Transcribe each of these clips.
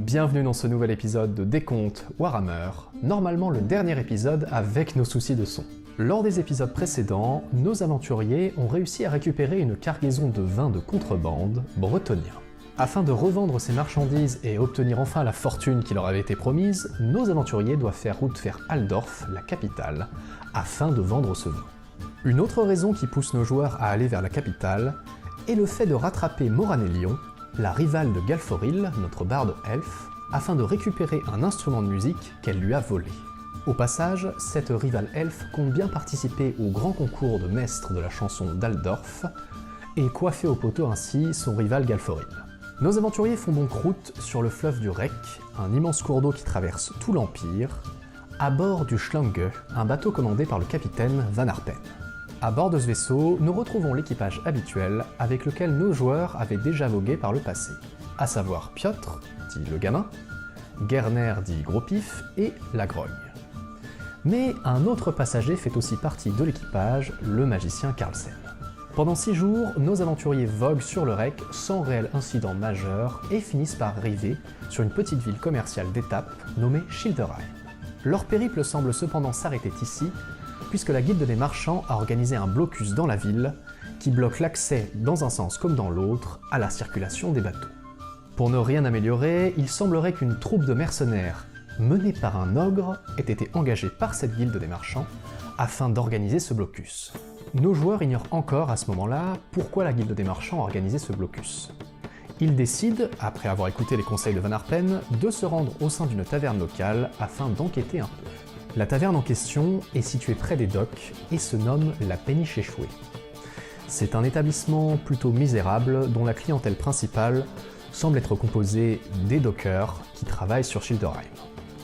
bienvenue dans ce nouvel épisode de Décompte Warhammer, normalement le dernier épisode avec nos soucis de son. Lors des épisodes précédents, nos aventuriers ont réussi à récupérer une cargaison de vin de contrebande bretonien. Afin de revendre ces marchandises et obtenir enfin la fortune qui leur avait été promise, nos aventuriers doivent faire route vers Altdorf, la capitale, afin de vendre ce vin. Une autre raison qui pousse nos joueurs à aller vers la capitale est le fait de rattraper Moranélion, la rivale de Galforil, notre barde elfe, afin de récupérer un instrument de musique qu'elle lui a volé. Au passage, cette rivale elfe compte bien participer au grand concours de maître de la chanson d'Altdorf et coiffer au poteau ainsi son rival Galforil. Nos aventuriers font donc route sur le fleuve du Rek, un immense cours d'eau qui traverse tout l'Empire, à bord du Schlange, un bateau commandé par le capitaine Van Harpen. À bord de ce vaisseau, nous retrouvons l'équipage habituel avec lequel nos joueurs avaient déjà vogué par le passé, à savoir Piotr, dit le gamin, Gerner, dit Gros Pif, et la Grogne. Mais un autre passager fait aussi partie de l'équipage, le magicien Carlsen. Pendant 6 jours, nos aventuriers voguent sur le Rek sans réel incident majeur et finissent par arriver sur une petite ville commerciale d'étape nommée Schilderheim. Leur périple semble cependant s'arrêter ici, puisque la Guilde des Marchands a organisé un blocus dans la ville qui bloque l'accès dans un sens comme dans l'autre à la circulation des bateaux. Pour ne rien améliorer, il semblerait qu'une troupe de mercenaires menée par un ogre ait été engagée par cette Guilde des Marchands afin d'organiser ce blocus. Nos joueurs ignorent encore à ce moment-là pourquoi la Guilde des Marchands a organisé ce blocus. Ils décident, après avoir écouté les conseils de Van Harpen, de se rendre au sein d'une taverne locale afin d'enquêter un peu. La taverne en question est située près des docks et se nomme la Péniche Échouée. C'est un établissement plutôt misérable dont la clientèle principale semble être composée des dockers qui travaillent sur Schilderheim.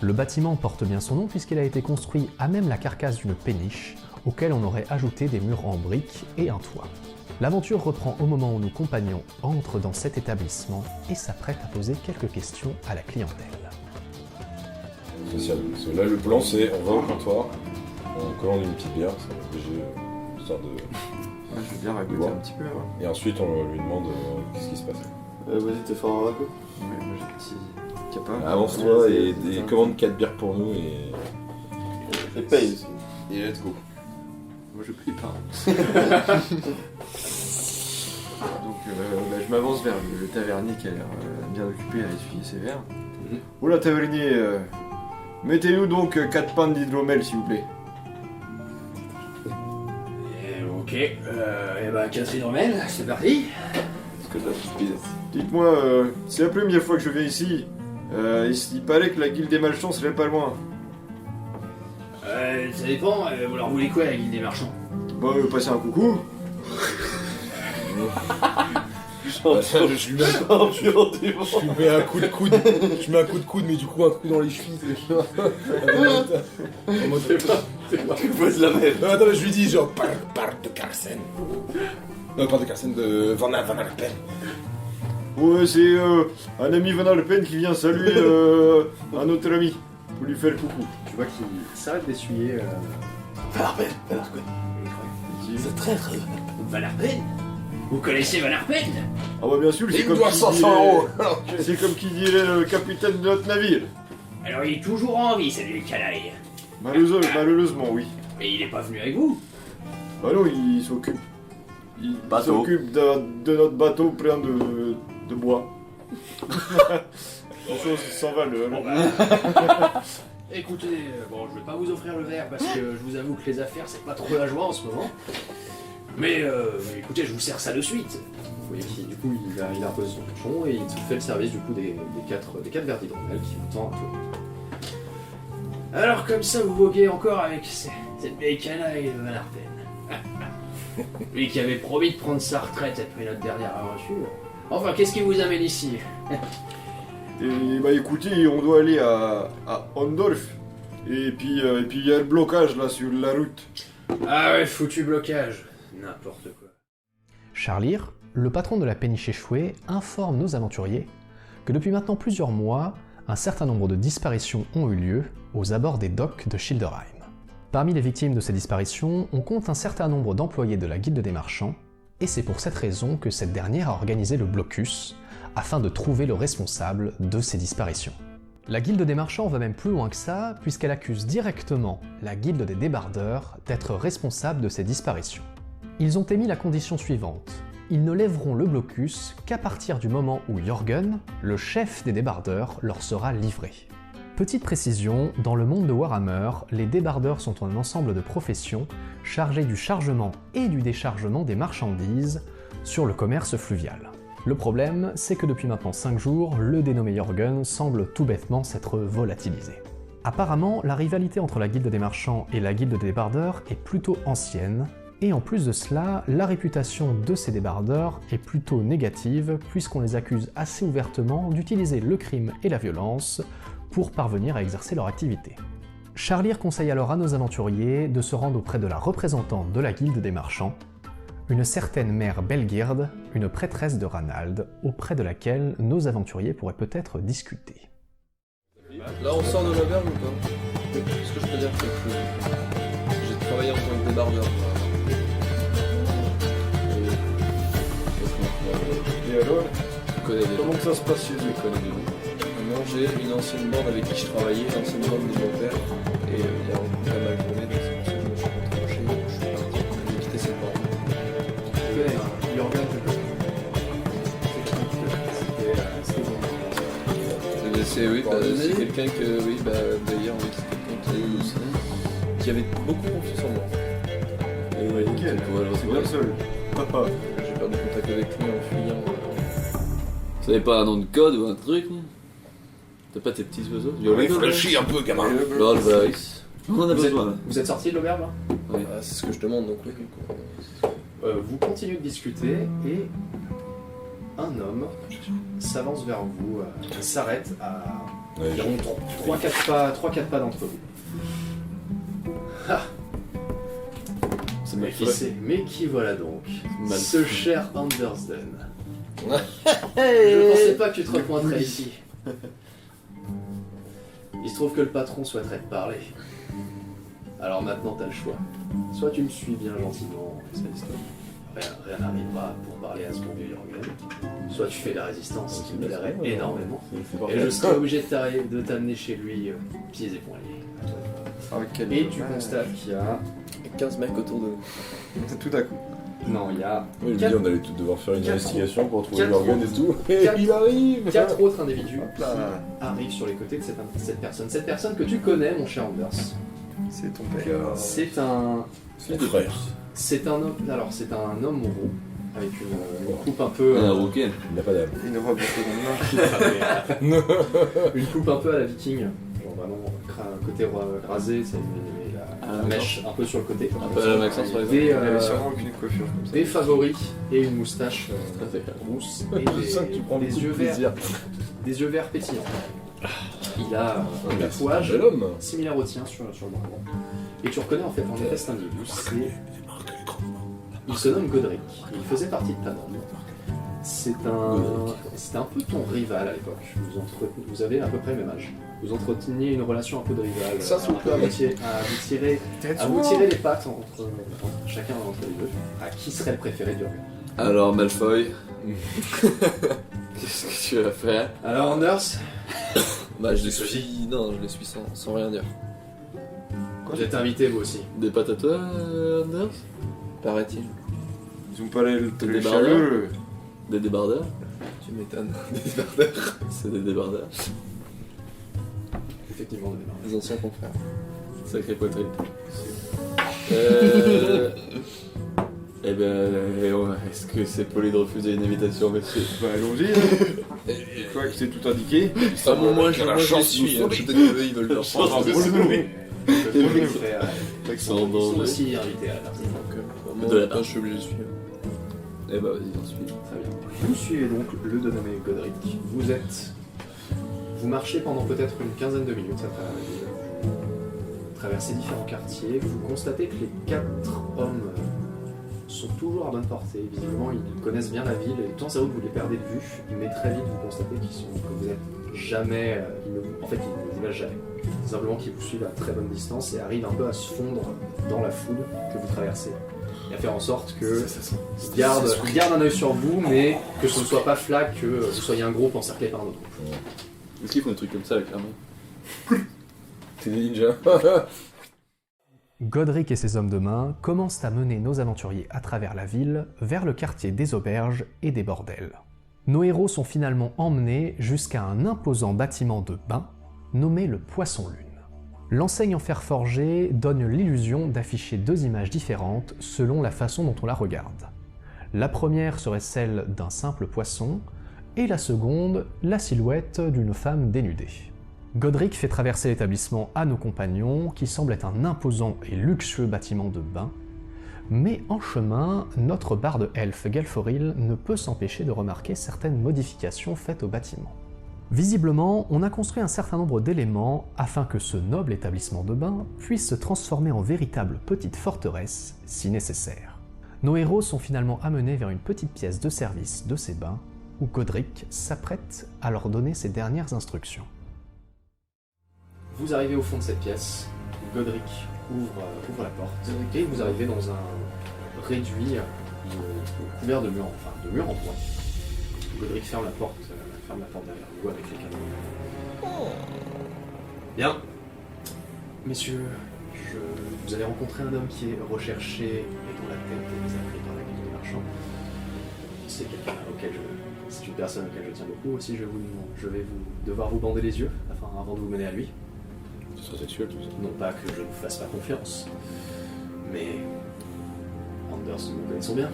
Le bâtiment porte bien son nom puisqu'il a été construit à même la carcasse d'une péniche, auquel on aurait ajouté des murs en briques et un toit. L'aventure reprend au moment où nos compagnons entrent dans cet établissement et s'apprêtent à poser quelques questions à la clientèle. Social. Parce que là, le plan, c'est on va au comptoir, on commande une petite bière, ça va obliger, histoire de. Ouais, je veux bien raconter un petit peu. Ouais. Et ensuite, on lui demande qu'est-ce qui se passe. Vas-y, t'es fort en raco. Ouais, moi j'ai un petit capable. Avance-toi et commande 4 bières pour nous et. Et paye aussi. Et let's go. Moi je paye pas. Donc je m'avance vers le tavernier qui a l'air bien occupé à essuyer ses verres. Oula tavernier, mettez-nous donc 4 pintes d'hydromel s'il vous plaît. Ok, et bah 4 hydromel, c'est parti. Parce que je la suspise. Dites-moi, c'est la première fois que je viens ici. Il paraît que la guilde des malchants serait pas loin. Ça dépend, vous leur voulez quoi la guilde des marchands? Bah, passer un coucou. Je lui mets un coup de coude. Je mets un coup de coude, mais du coup, un coup dans les chevilles. Tu poses la même. Non, attends, je lui dis genre, parle de Carlsen. Non, parle de Carlsen, de Van Harpen. Ouais, c'est un ami Van Harpen qui vient saluer un autre ami. Pour lui faire le coucou. Tu vois qu'il s'arrête d'essuyer. Van Harpen. C'est très très bon. Van Harpen? Vous connaissez Van Harpen? Ah bah bien sûr, c'est Il comme, doit qui 500 dirait- €. c'est comme qui dirait le capitaine de notre navire. Alors il est toujours en vie, celui le canaille. Malheureusement, oui. Mais il est pas venu avec vous? Bah non, il s'occupe. Il Bateau. s'occupe de notre bateau plein de bois. Des choses sans valeur. Bon bah... Écoutez, bon je vais pas vous offrir le verre parce que je vous avoue que les affaires c'est pas trop la joie en ce moment. Mais écoutez, je vous sers ça de suite. Vous voyez qu'il du coup il a reposé son touchon et il te fait le service du coup des 4 verres d'hydromel qui vous tend à toi. Alors comme ça vous voguez encore avec cette vieille canaille de Van Harpen. Lui qui avait promis de prendre sa retraite après notre dernière aventure. Enfin, qu'est-ce qui vous amène ici? Et bah écoutez, on doit aller à Ondorf. Et puis il y a le blocage là sur la route. Ah ouais, foutu blocage. N'importe quoi. Charlir, le patron de la Péniche Échouée, informe nos aventuriers que depuis maintenant plusieurs mois, un certain nombre de disparitions ont eu lieu aux abords des docks de Schilderheim. Parmi les victimes de ces disparitions, on compte un certain nombre d'employés de la Guilde des Marchands, et c'est pour cette raison que cette dernière a organisé le blocus, afin de trouver le responsable de ces disparitions. La Guilde des Marchands va même plus loin que ça, puisqu'elle accuse directement la Guilde des Débardeurs d'être responsable de ces disparitions. Ils ont émis la condition suivante: ils ne lèveront le blocus qu'à partir du moment où Jörgen, le chef des débardeurs, leur sera livré. Petite précision, dans le monde de Warhammer, les débardeurs sont un ensemble de professions chargées du chargement et du déchargement des marchandises sur le commerce fluvial. Le problème, c'est que depuis maintenant 5 jours, le dénommé Jörgen semble tout bêtement s'être volatilisé. Apparemment, la rivalité entre la Guilde des Marchands et la Guilde des Débardeurs est plutôt ancienne, et en plus de cela, la réputation de ces débardeurs est plutôt négative puisqu'on les accuse assez ouvertement d'utiliser le crime et la violence pour parvenir à exercer leur activité. Charlir conseille alors à nos aventuriers de se rendre auprès de la représentante de la Guilde des Marchands, une certaine mère Belgird, une prêtresse de Ranald, auprès de laquelle nos aventuriers pourraient peut-être discuter. Là on sort de l'auberge ou pas? Ce que je peux dire c'est que j'ai travaillé en tant que débardeur. Et alors, Je connais des comment gens. que ça se passe chez Je eux? connais des gens. Maintenant j'ai une ancienne bande avec qui je travaillais, l'ancienne bande de mon père, et il y a pas mal tourné, donc c'est pour ça que je me suis retranché, je suis parti, j'ai quitté cette bande. Jörgen, C'est oui, c'est quelqu'un que, oui, d'ailleurs, oui, c'est quelqu'un qui avait beaucoup confiance en moi. Et oui, nickel. C'est bien ouais, seul. j'ai perdu contact avec lui en fuyant. Vous avez pas un nom de code ou un truc? T'as pas tes petits oiseaux? Réfléchis un peu, gamin. Lord Vice. On en a besoin là. vous êtes sorti de l'auberge là? Oui. C'est ce que je demande donc oui. Vous continuez de discuter et un homme s'avance vers vous, s'arrête à environ 3-4 pas d'entre vous. Ah. C'est Mais qui c'est? Mais qui voilà donc? Mal Ce cher Andersden. Je pensais pas que tu te repointerais ici. Il se trouve que le patron souhaiterait te parler. Alors maintenant t'as le choix. Soit tu me suis bien gentiment, cette histoire. Rien n'arrivera pour parler à ce bon vieux Jörgen. Soit tu fais de la résistance, qui me plairait énormément. Et je serai obligé de t'amener chez lui, pieds et poings liés. Et tu constates qu'il y a 15 mecs autour de nous. Tout à coup. Non, il y a Oui, je me dis, on allait tout devoir faire une Quatre- investigation pour trouver quatre- l'organe et tout. Et quatre- il arrive 4 autres individus Hop là. qui arrivent sur les côtés de cette personne. Cette personne que tu connais, mon cher Anders. C'est ton père. C'est un... C'est le frère. C'est un homme... Alors, c'est un homme roux, avec une coupe un peu... Un rouquet. Il n'a pas d'âme. Une robe un peu dans le une coupe un peu à la viking. Genre vraiment, côté rasé, c'est la mèche un peu sur le côté. Un peu à la Maxence par exemple. Des, Il avait sûrement aucune coiffure comme ça. des favoris et une moustache rousse et Je sens que tu prends des beaucoup de yeux verts, plaisir. des yeux verts pétillants. Il a un C'est un tatouage bel homme. similaire au tien sur le bras droit. Et tu reconnais en effet cet individu, il se nomme Godric, il faisait partie de ta bande. C'était un peu ton rival à l'époque, vous avez à peu près le même âge. Vous entreteniez une relation un peu de rival, Ça, c'est clair. à vous tirer les pattes entre chacun d'entre les deux, à qui serait le préféré du regard. Alors Malfoy, qu'est-ce que tu vas faire? Alors Anders, Bah je les suis, non, je les suis sans rien dire. vous êtes invité vous aussi. Des pâtes à toi, Anders? Paraît-il. Ils ont pas les Des chaleux. Des débardeurs? Tu m'étonnes. Des débardeurs? C'est des débardeurs. Effectivement, de mémoire. Les anciens confrères. Sacré poitrine. Eh ben, est-ce que c'est poli de refuser une invitation, monsieur? Bah allons-y. Je crois que c'est tout indiqué. Ah bon, moi je les suis, hein. Peut-être qu'eux ils veulent leur prendre. Ils sont aussi invités à la partie. De la part, je suis obligé de suivre. Eh bah, vas-y, j'en suis. Très bien. Vous suivez donc le dénommé Godric. Vous marchez pendant peut-être une quinzaine de minutes à travers la ville. Vous traversez différents quartiers. Vous constatez que les 4 hommes sont toujours à bonne portée. Visiblement, ils connaissent bien la ville et de temps à autre, vous les perdez de vue. Mais très vite, vous constatez que vous n'êtes jamais... en fait, ils ne vous lâchent jamais. Simplement qu'ils vous suivent à très bonne distance et arrivent un peu à se fondre dans la foule que vous traversez. à faire en sorte que il garde un œil sur vous, mais que ce ne soit pas flag, que vous soyez un groupe encerclé par un autre groupe. Est-ce qu'ils font des trucs comme ça avec la main? T'es des ninjas. Godric et ses hommes de main commencent à mener nos aventuriers à travers la ville, vers le quartier des auberges et des bordels. Nos héros sont finalement emmenés jusqu'à un imposant bâtiment de bain nommé le Poisson Lune. L'enseigne en fer forgé donne l'illusion d'afficher deux images différentes selon la façon dont on la regarde. La première serait celle d'un simple poisson, et la seconde, la silhouette d'une femme dénudée. Godric fait traverser l'établissement à nos compagnons, qui semble être un imposant et luxueux bâtiment de bain, mais en chemin, notre barde elfe Gelforil ne peut s'empêcher de remarquer certaines modifications faites au bâtiment. Visiblement, on a construit un certain nombre d'éléments afin que ce noble établissement de bain puisse se transformer en véritable petite forteresse si nécessaire. Nos héros sont finalement amenés vers une petite pièce de service de ces bains, où Godric s'apprête à leur donner ses dernières instructions. Vous arrivez au fond de cette pièce, Godric ouvre la porte, et vous arrivez dans un réduit couvert de murs, enfin de murs en bois. Godric ferme la porte derrière vous avec les canons. Bien. Messieurs, vous allez rencontrer un homme qui est recherché et dont la tête est mise à prix par la guilde des marchands. C'est une personne auquel je tiens beaucoup. Aussi, je vais devoir vous bander les yeux avant de vous mener à lui. Ce serait sexuel tout ça. Non pas que je ne vous fasse pas confiance, mais Anders, nous connaissons bien.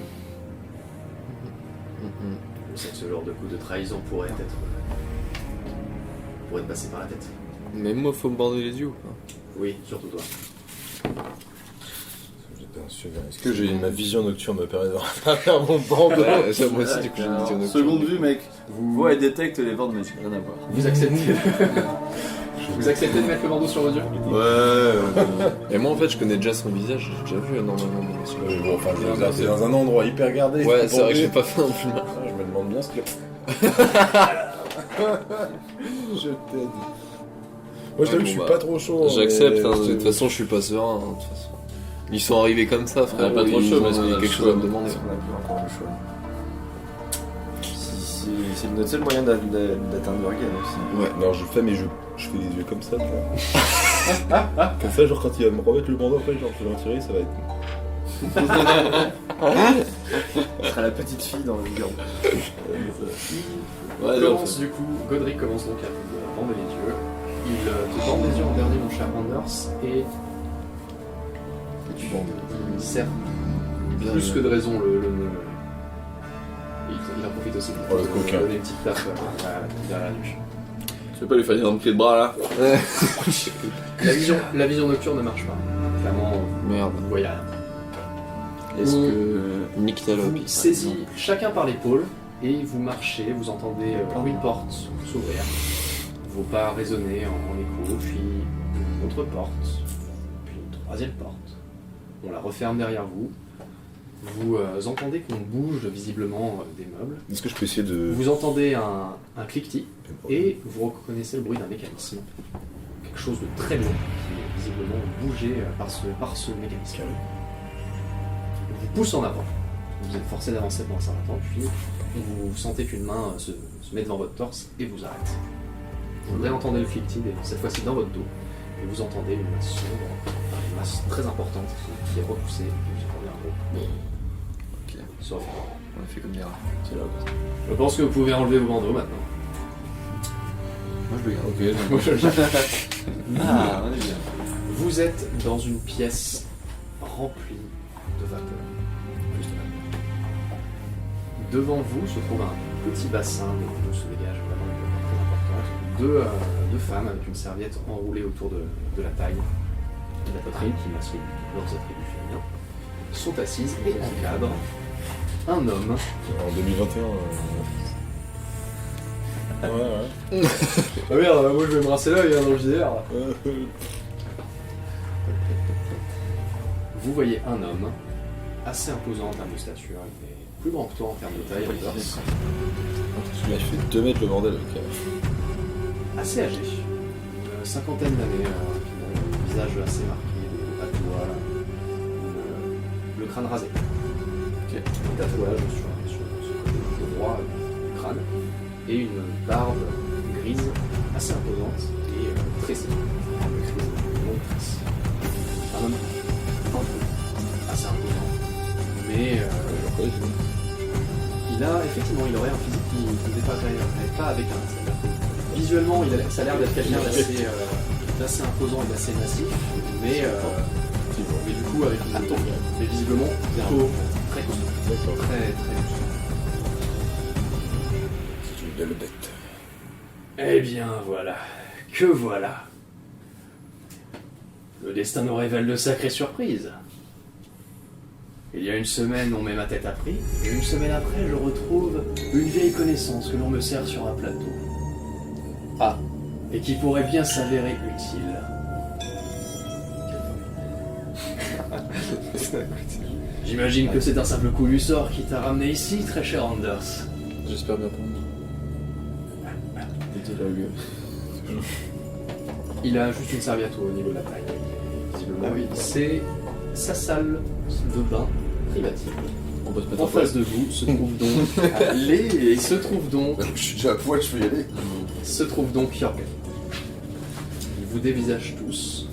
Je sais que ce genre de coup de trahison pourrait être passé par la tête. Même moi, faut me bander les yeux ou pas? Oui, surtout toi. Est-ce que ma vision nocturne me permet de faire mon bandeau? Ouais, ça, moi aussi, du coup, j'ai une vision nocturne. Seconde vue, mec. Ouais, elle détecte les ventes, mais rien à voir. Vous acceptez Vous acceptez de mettre le bandeau sur vos yeux? Ouais. Et moi, en fait, je connais déjà son visage, j'ai déjà vu normalement dans ce Oui, bon, enfin, c'est dans un endroit hyper gardé. Ouais, c'est vrai que j'ai pas fait un film. Je me demande bien ce que... Je t'aide. Moi, je t'avoue que je suis pas trop chaud. J'accepte, mais... de toute façon, je suis pas serein. De toute façon. Ils sont arrivés comme ça, frère. Pas trop chaud, parce qu'il qu'on y a a quelque le chose choix. à me demander. On a plus encore le choix. C'est notre seul moyen d'atteindre Morgan aussi. Ouais, non, je fais les yeux comme ça, tu vois. Comme ça, genre, quand il va me remettre le bandeau, après, genre, je vais en tirer, ça va être... Ce sera la petite fille dans le bureau. Du coup, Godric commence donc à vous bander les yeux. Il te bande les yeux en dernier, mon cher Anders, et il sert plus que de raison le nez. Il en profite aussi Oh, le coquin. donner une petite tape derrière la nuque. Tu veux pas lui faire un pied de bras là? La vision nocturne ne marche pas. Clairement, Merde. vous voyez rien. Est-ce que. Nick Vous saisis chacun par l'épaule et vous marchez, vous entendez une porte s'ouvrir, vos pas résonner en écho, puis une autre porte, puis une troisième porte. On la referme derrière vous. Vous entendez qu'on bouge visiblement des meubles. Est-ce que je peux essayer de... Vous entendez un cliquetis et vous reconnaissez le bruit d'un mécanisme. Quelque chose de très long qui est visiblement bougé par ce mécanisme. Vous pousse en avant. Vous êtes forcé d'avancer pendant un certain temps, puis vous sentez qu'une main se met devant votre torse et vous arrête. Vous réentendez le cliquetis, cette fois-ci dans votre dos, et vous entendez une masse sombre, une masse très importante qui est repoussée, et vous entendez un gros. Ok. Sur le fond. On a fait comme des rats. C'est là. Je pense que vous pouvez enlever vos bandeaux maintenant. Moi je le garde. Ok, Moi, je le garde. Ah, on est bien. Vous êtes dans une pièce remplie de vapeur. Devant vous se trouve un petit bassin d'eau se dégage vraiment une vapeur très importante. Deux femmes avec une serviette enroulée autour de la taille et de la poitrine qui masque leurs attributs féminins sont assises et encadrent un homme. En 2021... Ouais. Ah merde, moi je vais me rincer l'œil dans le JDR. Vous voyez un homme assez imposant en termes de stature, il est plus grand que toi en termes de taille, en torse. Il fait 2 mètres le bordel. Okay. Assez âgé, une cinquantaine d'années, visage assez marqué, à doigts, le crâne rasé. Un tatouage sur le droit du crâne. Et une barbe grise assez imposante et tressée. Longue tresse. Un homme assez imposant. Mais il aurait un physique qui n'est pas avec un. C'est-à-dire que visuellement, ça a l'air d'être quelqu'un d'assez imposant et d'assez massif, mais du coup avec mais visiblement très costaud. Très. C'est une belle bête. Eh bien voilà, que voilà. Le destin nous révèle de sacrées surprises. Il y a une semaine, on met ma tête à prix, et une semaine après, je retrouve une vieille connaissance que l'on me sert sur un plateau. Ah, et qui pourrait bien s'avérer utile. J'imagine que c'est un simple coup du sort qui t'a ramené ici, très cher Anders. J'espère bien pour moi. Il a juste une serviette au niveau de la taille. Visiblement, Ah oui. c'est sa salle de bain privative. On peut se mettre En face de vous se trouve donc Je suis déjà à poil, je peux y aller. se trouve donc Jörgen. Il vous dévisage tous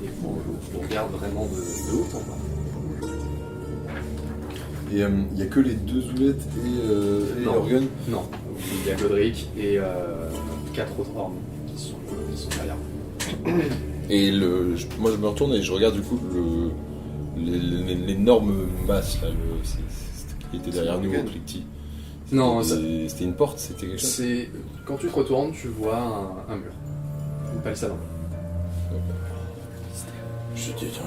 et vous regarde vraiment de haut en bas. Et il n'y a que les deux Zoulettes et Non. Organ. Non, il y a Godric et 4 autres ormes qui sont derrière. Et moi je me retourne et je regarde du coup l'énorme masse là, qui était derrière nous au Plicti. Non, C'était une porte, c'était quelque chose. c'est quand tu te retournes, tu vois un mur, une palissade. Je te dis, tiens,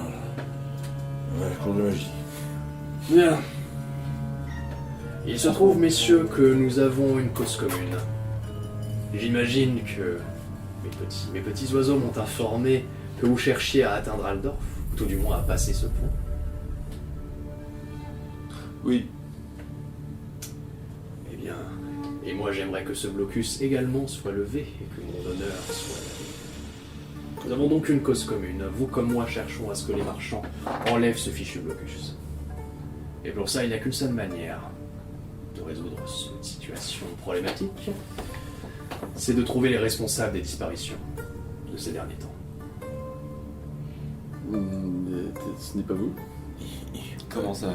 ouais, cours de magie. Bien. Il se trouve, messieurs, que nous avons une cause commune. J'imagine que mes petits oiseaux m'ont informé que vous cherchiez à atteindre Aldorf, ou tout du moins à passer ce pont. Oui. Eh bien, et moi j'aimerais que ce blocus également soit levé et que mon honneur soit lavé. Nous avons donc une cause commune. Vous comme moi cherchons à ce que les marchands enlèvent ce fichu blocus. Et pour ça, il n'y a qu'une seule manière de résoudre cette situation problématique, c'est de trouver les responsables des disparitions de ces derniers temps. Ce n'est pas vous? Comment ça?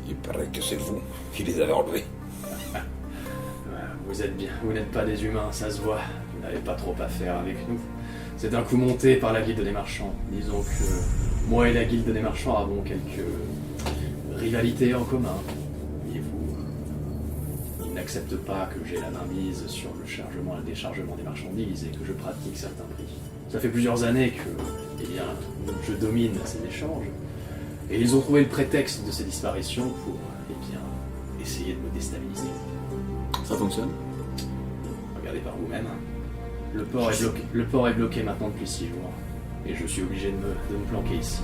Il paraît que c'est vous qui les avez enlevés. Vous êtes bien, vous n'êtes pas des humains, ça se voit. Vous n'avez pas trop à faire avec nous. C'est un coup monté par la guilde des marchands. Disons que moi et la guilde des marchands avons quelques rivalités en commun. Et ils n'acceptent pas que j'ai la main mise sur le chargement et le déchargement des marchandises et que je pratique certains prix. Ça fait plusieurs années que, je domine ces échanges. Et ils ont trouvé le prétexte de ces disparitions pour, essayer de me déstabiliser. Ça fonctionne? Regardez par vous-même. Le port est bloqué maintenant depuis 6 jours. Et je suis obligé de me planquer ici,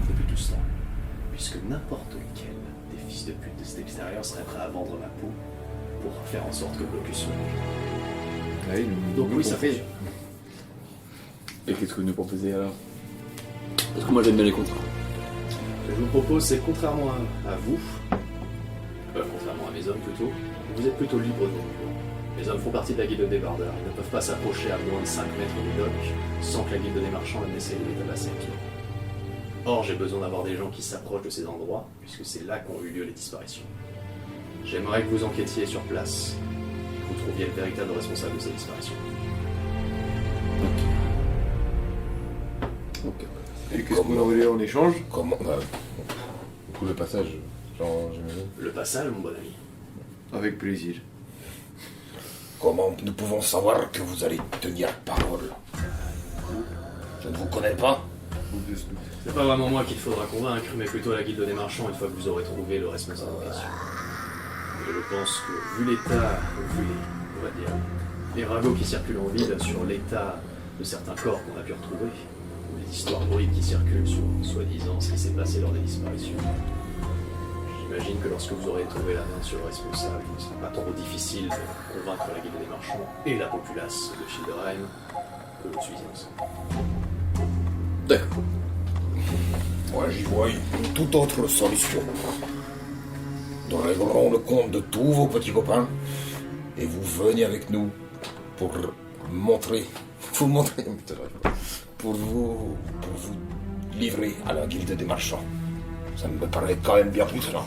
depuis tout ce temps. Puisque n'importe lequel des fils de pute de cet extérieur serait prêt à vendre ma peau pour faire en sorte que le blocus soit légé. Donc oui, ça fait. Et qu'est-ce que vous nous proposez alors? Parce que moi j'aime bien les contrats. Ce que je vous propose, c'est contrairement à vous, contrairement à mes hommes plutôt, vous êtes plutôt libre de vous. Les hommes font partie de la guilde des bardeurs. Ils ne peuvent pas s'approcher à moins de 5 mètres du dock sans que la guilde des marchands n'essaye de les tabasser. Or, j'ai besoin d'avoir des gens qui s'approchent de ces endroits, puisque c'est là qu'ont eu lieu les disparitions. J'aimerais que vous enquêtiez sur place, que vous trouviez le véritable responsable de ces disparitions. Ok. Et qu'est-ce qu'on aurait en échange? Comment du coup, le passage, genre, j'imagine. Le passage, mon bon ami. Avec plaisir. Comment nous pouvons savoir que vous allez tenir parole? Je ne vous connais pas. C'est pas vraiment moi qu'il faudra convaincre, mais plutôt la guilde des marchands une fois que vous aurez trouvé le responsable en question. Et je pense que, vu l'état, on va dire, les ragots qui circulent en ville sur l'état de certains corps qu'on a pu retrouver, ou les histoires bruites qui circulent sur, soi-disant, ce qui s'est passé lors des disparitions, j'imagine que lorsque vous aurez trouvé la main sur le responsable, il ne sera pas trop difficile de convaincre la guilde des marchands et la populace de Schilderheim que je suis innocent. D'accord. Moi, j'y vois une toute autre solution. Nous réglerons le compte de tous vos petits copains et vous venez avec nous pour vous livrer à la guilde des marchands. Ça me paraît quand même bien plus simple.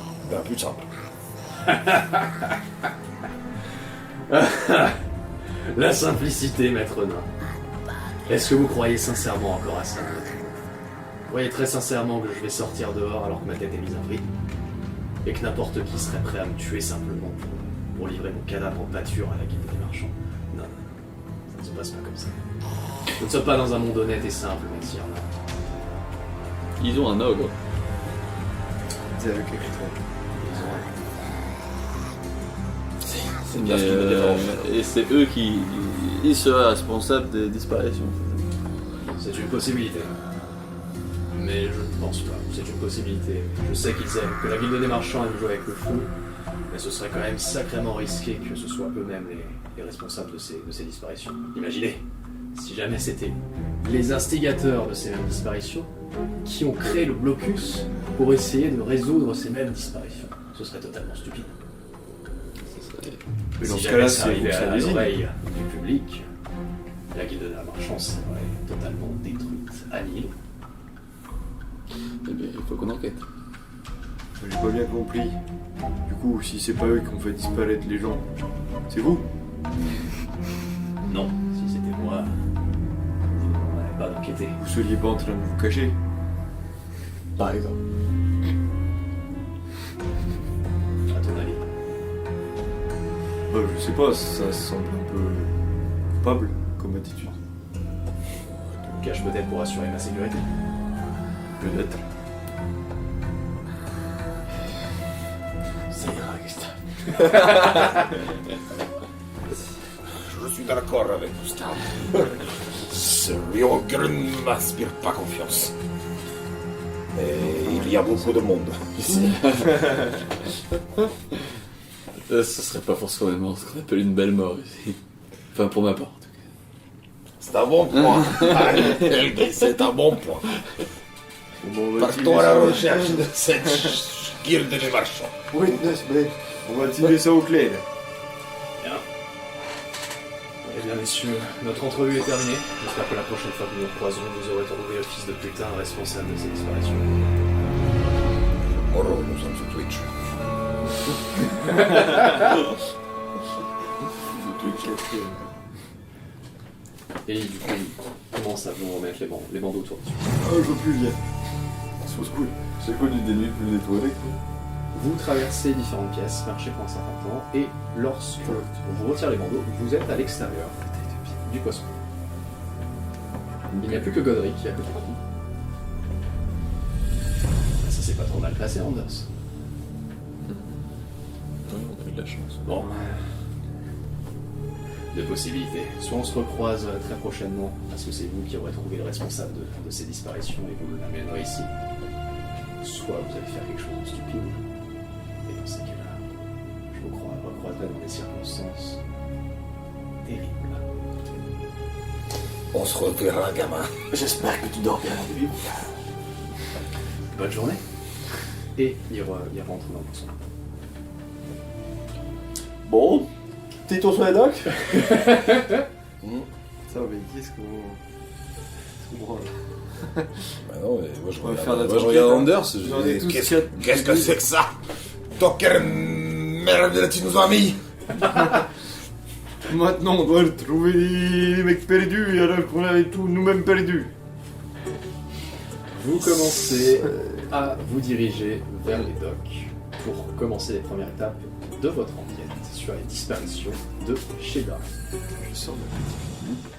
La simplicité, maître nain. Est-ce que vous croyez sincèrement encore à ça? Vous croyez très sincèrement que je vais sortir dehors alors que ma tête est mise à prix? Et que n'importe qui serait prêt à me tuer simplement pour livrer mon cadavre en pâture à la guilde des marchands? Non, ça ne se passe pas comme ça. Nous ne sommes pas dans un monde honnête et simple, messire. Ils ont un ogre. C'est avec écrit. C'est bien ce qu'ils me défendent. Et c'est eux qui seraient responsables des disparitions. C'est une possibilité. Mais je ne pense pas. C'est une possibilité. Je sais qu'ils aiment, que la guilde des marchands aime jouer avec le feu, mais ce serait quand même sacrément risqué que ce soit eux-mêmes les responsables de ces disparitions. Imaginez, si jamais c'était les instigateurs de ces mêmes disparitions qui ont créé le blocus pour essayer de résoudre ces mêmes disparitions. Ce serait totalement stupide. Mais dans Si ce jamais cas-là, ça c'est arrivait vous à qui désigne. l'oreille du public, la guilde des marchands serait totalement détruite, annihilée. Eh bien, il faut qu'on enquête. J'ai pas bien compris. Du coup, si c'est pas eux qui ont fait disparaître les gens, c'est vous? Non, si c'était moi, on n'avait pas d'enquêter. Vous seriez pas en train de vous cacher? Par exemple. À ton avis? Bah, je sais pas, ça semble un peu coupable comme attitude. Tu me caches peut-être pour assurer ma sécurité. Peut-être. Ça ira, Gustave. Je suis d'accord avec Gustave. Ce Ryogren ne m'inspire pas confiance. Mais il y a beaucoup de monde ici. Ce serait pas forcément ce qu'on appelle une belle mort ici. Enfin, pour ma part, en tout cas. C'est un bon point. C'est un bon point. Bon, on va Partons à la recherche de cette guilde des marchands. Witness, mais on va tirer ça au clair. Bien. Eh bien, messieurs, notre entrevue est terminée. J'espère que la prochaine fois que nous nous croisons, vous aurez trouvé le fils de putain responsable de ces disparitions. Moro, nous sommes sur Twitch. Et du coup, il commence à vous remettre les bandeaux autour. Ah, je veux plus bien. Ça se cool. C'est quoi du dénuit plus nettoyé? Vous traversez différentes pièces, marchez pour un certain temps, et lorsque on vous retire les bandeaux, vous êtes à l'extérieur du poisson. Il n'y a plus que Godric qui est à côté de vous. Ça s'est pas trop mal passé, Anders. Ouais, on a eu de la chance. Bon. Deux possibilités. Soit on se recroise très prochainement, parce que c'est vous qui aurez trouvé le responsable de ces disparitions et vous l'amènerez ici. Soit vous allez faire quelque chose de stupide. Et dans ces cas-là, je vous recroiserai dans des circonstances terribles. On se reverra, gamin. J'espère que tu dors bien la nuit. Bonne journée. Et il rentre dans le poisson. Bon, petit tour sur les docks. Ça, mais qu'est-ce qu'on branle? Bah non, mais moi je On va faire regarde, notre regarde enquête, Anders. hein. J'en ai tous Qu'est-ce que c'est que ça? Dans quelle merde tu nous as mis? Maintenant, on doit retrouver les mecs perdus alors qu'on avait tout nous-mêmes perdus. Vous commencez à vous diriger vers les docks pour commencer les premières étapes de votre enquête sur les disparitions de Sheba. Je sors ma petite loupe.